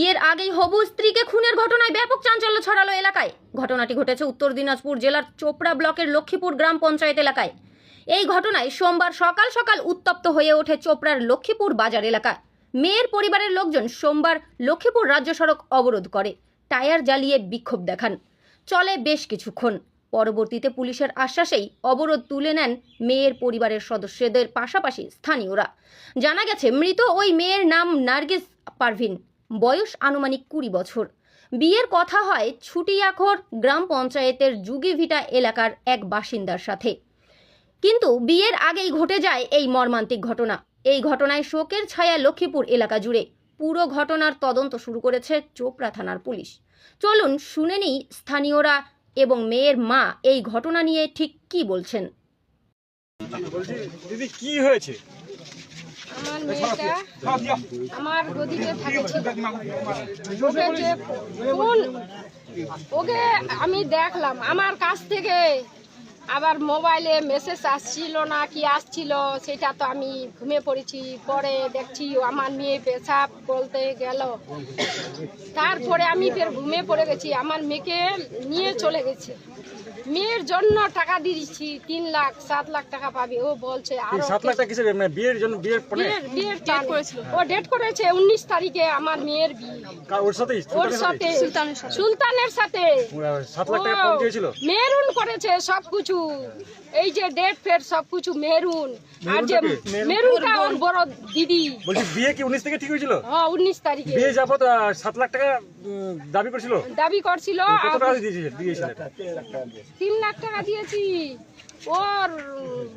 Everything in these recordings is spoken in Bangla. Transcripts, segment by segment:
এর আগেই হবু স্ত্রীকে খুনের ঘটনায় ব্যাপক চাঞ্চল্য ছড়ালো এলাকায়। ঘটনাটি ঘটেছে উত্তর দিনাজপুর জেলার চোপড়া ব্লকের লক্ষ্মীপুর গ্রাম পঞ্চায়েত এলাকায়। এই ঘটনায় সোমবার সকাল সকাল উত্তপ্ত হয়ে ওঠে চোপড়ার লক্ষ্মীপুর বাজার এলাকা। মেয়ের পরিবারের লোকজন সোমবার লক্ষ্মীপুর রাজ্য সড়ক অবরোধ করে টায়ার জ্বালিয়ে বিক্ষোভ দেখান। চলে বেশ কিছুক্ষণ। পরবর্তীতে পুলিশের আশ্বাসেই অবরোধ তুলে নেন মেয়ের পরিবারের সদস্যদের পাশাপাশি স্থানীয়রা। জানা গেছে মৃত ওই মেয়ের নাম নার্গিস পারভিন, বয়স আনুমানিক 20 বছর। বিয়ের কথা হয় ছুটিয়াখর গ্রাম পঞ্চায়েতের যুগিভিটা এলাকার এক বাসিন্দার সাথে, কিন্তু বিয়ের আগেই ঘটে যায় এই মর্মান্তিক ঘটনা। এই ঘটনায় শোকের ছায়া লক্ষ্মীপুর এলাকা জুড়ে। পুরো ঘটনার তদন্ত শুরু করেছে চোপড়া থানার পুলিশ। চলুন শুনে নিই স্থানীয়রা এবং মেয়ের মা এই ঘটনা নিয়ে ঠিক কি বলছেন। দিদি কি হয়েছে? আমার মেয়েটা আমার গদিতে থাকছিল, ওকে আমি দেখলাম আমার কাছ থেকে, আবার মোবাইলে মেসেজ আসছিল না কি আসছিল সেটা তো আমি ঘুমিয়ে পড়েছি। পরে দেখছি আমার মেয়ে পেশাব বলতে গেল, তারপরে আমি ফের ঘুমিয়ে পড়ে গেছি। আমার মেয়েকে নিয়ে চলে গেছে। মেয়ের জন্য টাকা দিয়েছি 3 লাখ 7 লাখ টাকা পাবে। ও বলছে আরো 7 লাখ টাকা কিসের মানে বিয়ের জন্য? বিয়ের ডেট করেছিল, ও ডেট করেছে 19 তারিখে আমার মেয়ের বিয়ে। ওর সাথে সুলতানের সাথে 7 লাখ টাকা কম দিয়েছিল। মেরুন করেছে সবকিছু, এই যে ডেট ফের সবকিছু মেরুন। আর যে মেরুনটা ওর বড় দিদি। বলছি বিয়ে কি 19 থেকে ঠিক হয়েছিল? হ্যাঁ 19 তারিখে বিয়ে যাবত 7 লাখ টাকা দাবি করছিল। কত টাকা দিয়েছিল? 3 লাখ টাকা দিয়েছি। ওর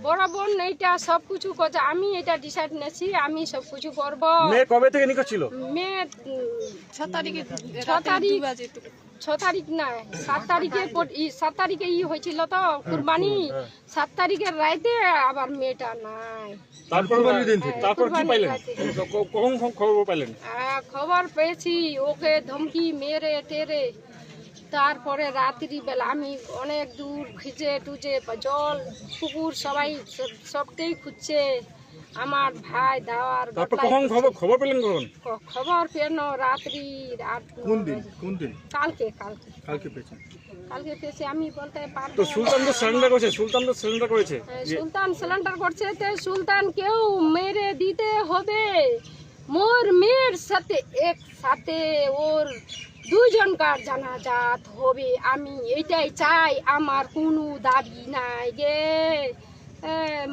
বড় বোন এইটা সবকিছু করছে, আমি এটা ডিসাইড নেছি, আমি সবকিছু করব। মেয়ে কবে থেকে নিখোঁজ ছিল? মেয়ে 6 তারিখ না 7 তারিখে ই হয়েছিল তো কুরবানি। 7 তারিখের রাতে আবার মেয়েটা নাই। তারপর কি পাইলেন? কখন খবর পাইলেন? খবর পেয়েছি ওকে ধমকি মেরে টেরে। তারপরে রাত্রি বেলা আমি অনেক দূর খুঁজে টুজে, জল পুকুর সবাই সবটাই খুঁজছে। আমার ভাই দাওয়ার খবর পেলেন কখন? খবর পেন রাত্রি কোন দিন? কালকে পেয়েছে। আমি বলতে পারবো। তো সুলতান তো সারেন্ডার করেছে। সুলতান সারেন্ডার করছে, তো সুলতান কেউ মেরে দিতে হবে। মোর মেয়ের সাথে একসাথে ওর 2 জনকার জানাজাত হবে। আমি এটাই চাই, আমার কোনো দাবি নাই গে।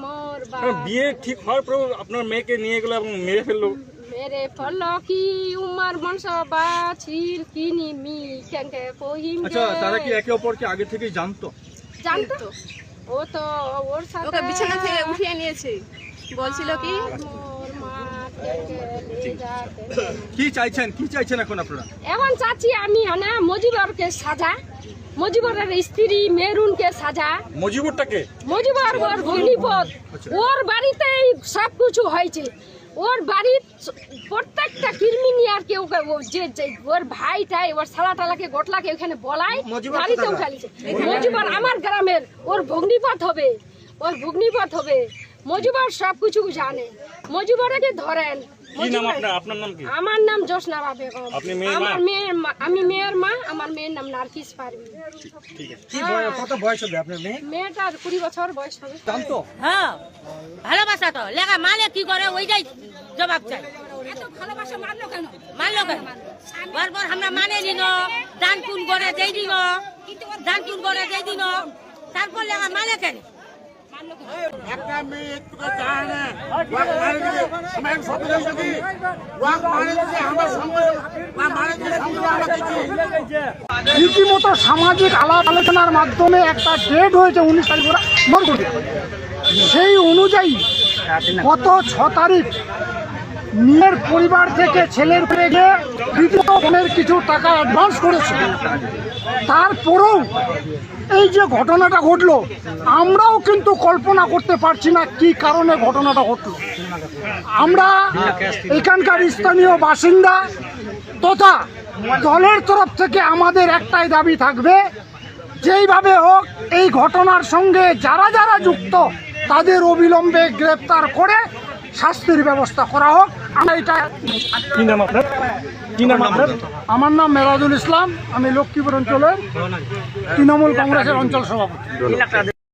মোর বিয়ে ঠিক হওয়ার পর আপনার মেয়েকে নিয়ে গেল এবং মেরে ফেললো কি উমার বংশ বাছিল কিনি মি কেঙ্কে কহিম। আচ্ছা, তারা কি একে অপরকে আগে থেকেই জানতো? ও তো ওর সাথে ওকে বিছানা থেকে উঠিয়ে নিয়েছে, বলছিল কি কি চাইছেন এখন আপনারা? এখন চাচ্ছি আমি মজিবরকে সাজা, মজিবরের স্ত্রী মেরুনকে সাজা। মজিবরটাকে? মজিবর ওর ভগ্নিপদ। ওর বাড়িতেই সব কিছু হয়েছে। ওর বাড়ির প্রত্যেকটা ক্রিমিনিয়ার কেউ যে ওর ভাইটাই ওর সালাটালাকে গোটলাকে ওখানে বলাই গাড়িতে উঠালিছে। মজিবর আমার গ্রামের, ওর ভগ্নিপদ হবে। মজিবর সব কিছু জানে। মজিবরকে ধরেন। আমার নাম জোসনারা বেগম। আমি মেয়ের মা। আমার মেয়ের নাম নার্গিস পারভিন। কত বয়স হবে আপনার মেয়ে? মেয়েটার 20 বছর বয়স হবে। জানতো? হ্যাঁ, ভালোবাসা তো লেখা মালে কি করে ওইটাই জবাব চাই। এত ভালোবাসা মারলো কেন? বারবার আমরা মানে দিন দান কুন করে দেই দিন, তারপর লেখা মানে কেন? একটা মেয়ে একটু চায় না, আমার রীতিমতো সামাজিক আলাপ আলোচনার মাধ্যমে একটা ডেট হয়েছে 19 তারিখ, সেই অনুযায়ী গত 6 তারিখ মেয়ের পরিবার থেকে ছেলের পেয়ে দ্বিতীয় বোনের কিছু টাকা অ্যাডভান্স করেছে। তারপরেও এই যে ঘটনাটা ঘটলো, আমরাও কিন্তু কল্পনা করতে পারছি না কি কারণে ঘটনাটা ঘটলো। আমরা এখানকার স্থানীয় বাসিন্দা তথা দলের তরফ থেকে আমাদের একটাই দাবি থাকবে, যেইভাবে হোক এই ঘটনার সঙ্গে যারা যারা যুক্ত তাদের অবিলম্বে গ্রেপ্তার করে শাস্তির ব্যবস্থা করা হোক। আমরা এটা কি নাম আপনার? কি নাম আপনার? আমার নাম মেরাজুল ইসলাম, আমি লক্ষ্মীপুর অঞ্চলের তৃণমূল কংগ্রেসের অঞ্চল সভাপতি।